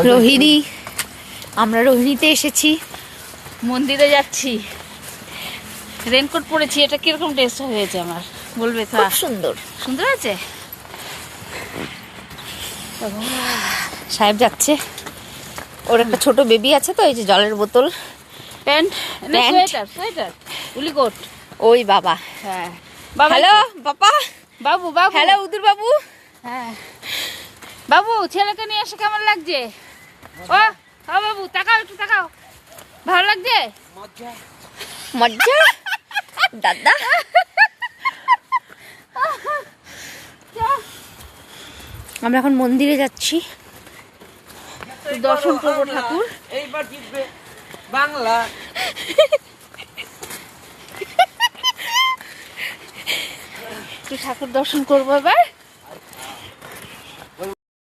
রোহিণী, আমরা রোহিণীতে এসেছি, মন্দিরে যাচ্ছি। রেনকোট পরেছি, এটা কিরকম টেস্ট হয়েছে আমার বলবে তো? খুব সুন্দর। সুন্দর আছে। সাহেব যাচ্ছে, ওর একটা ছোট বেবি আছে তো, এই যে জলের বোতল, প্যান্ট, প্যান্ট। সোয়েটার, সোয়েটার, উলিকোট। ওই বাবা। হ্যাঁ হ্যালো বাবা। বাবু, বাবু। হ্যালো উদুর বাবু। হ্যাঁ বাবু, ছেলেকে নিয়ে এসে কেমন লাগছে? ও বাবু, তাকাও একটু, তাকাও। ভালো লাগছে? মজ্জা দাদা। আমরা এখন মন্দিরে যাচ্ছি, দর্শন করবো ঠাকুর। এইবার জিতবে বাংলা। একটু ঠাকুর দর্শন করবো এবার।